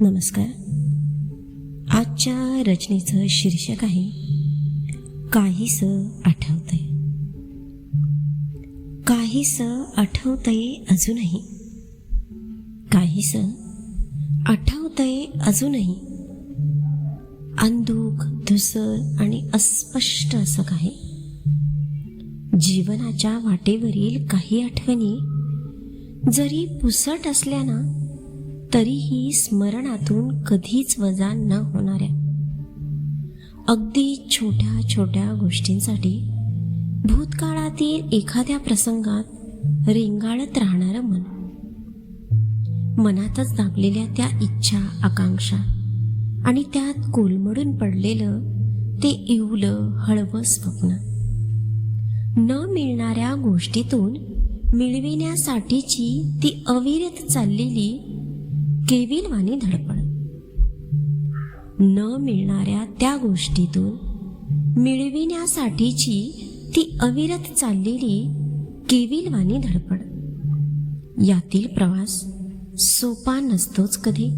नमस्कार. आजच्या रचनेचं शीर्षक आहे काहीसं आठवतंय. काहीसं आठवतंय अजूनही, काहीसं आठवतंय अजूनही. अंधुक, धुसर आणि अस्पष्ट असं काही. जीवनाच्या वाटेवरील काही आठवणी जरी पुसट असल्या ना, तरीही स्मरणातून कधीच वजा न होणाऱ्या, अगदी छोट्या छोट्या गोष्टींसाठी भूतकाळातील एखाद्या प्रसंगात रेंगाळत राहणारं मन, मनातच दाबलेल्या त्या इच्छा, आकांक्षा आणि त्यात कोलमडून पडलेलं ते इवलं हळवं स्वप्न, न मिळणाऱ्या गोष्टीतून मिळविण्यासाठीची ती अविरत चाललेली केविलवाणी धडपड, न मिळणाऱ्या त्या गोष्टीतून मिळविण्यासाठीची ती अविरत चाललेली केविलवाणी धडपड. यातील प्रवास सोपा नसतोच कधी.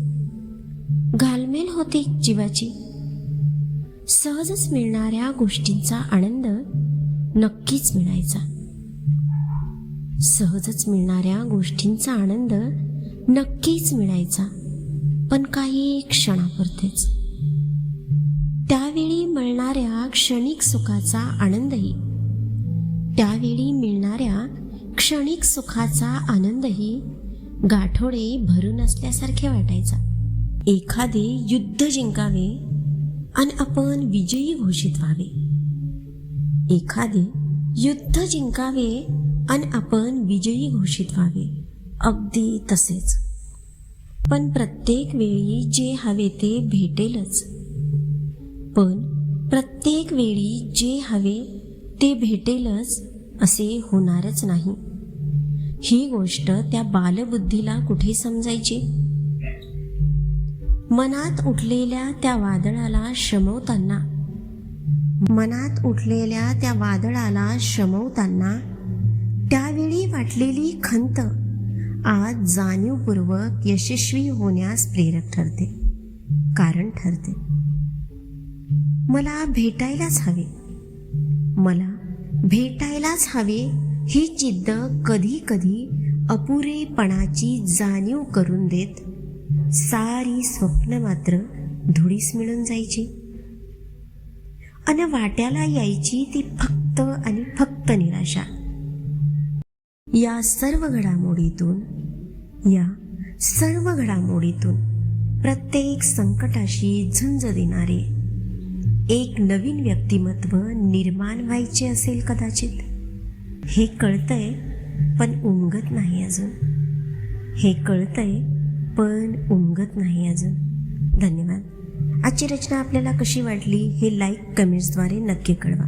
घालमेल होते जीवाची. सहजच मिळणाऱ्या गोष्टींचा आनंद नक्कीच मिळायचा. सहजच मिळणाऱ्या गोष्टींचा आनंद नक्कीच मिळायचा, पण काही क्षणापुरतेच. त्यावेळी मिळणाऱ्या क्षणिक सुखाचा आनंदही, त्यावेळी मिळणाऱ्या क्षणिक सुखाचा आनंदही गाठोडे भरून असल्यासारखे वाटायचा. एखादे युद्ध जिंकावे आणि आपण विजयी घोषित व्हावे. एखादे युद्ध जिंकावे आणि आपण विजयी घोषित व्हावे. अगदी तसेच. पण प्रत्येक वेळी जे हवे ते भेटेलच. पण प्रत्येक वेळी जे हवे ते भेटेलच असे होणारच नाही. ही गोष्ट त्या बालबुद्धीला कुठे समजायची? मनात उठलेल्या त्या वादळाला शमवताना, मनात उठलेल्या त्या वादळाला शमवताना त्यावेळी वाटलेली खंत आज जाणीवपूर्वक यशस्वी होण्यास प्रेरक ठरते, कारण ठरते. मला भेटायलाच हवे, मला भेटायलाच हवे ही जिद्द कधी कधी अपुरेपणाची जाणीव करून देत सारी स्वप्न मात्र धुळीस मिळून जायची आणि वाट्याला यायची ती फक्त आणि फक्त निराशा. या सर्व घडामोडीतून, या सर्व घडामोडीतून प्रत्येक संकटाशी झुंज देणारे एक नवीन व्यक्तिमत्व निर्माण व्हायचे असेल कदाचित. हे कळतंय पण उमगत नाही अजून. हे कळतंय पण उमगत नाही अजून. धन्यवाद. आजची रचना आपल्याला कशी वाटली हे लाईक, कमेंट्सद्वारे नक्की कळवा.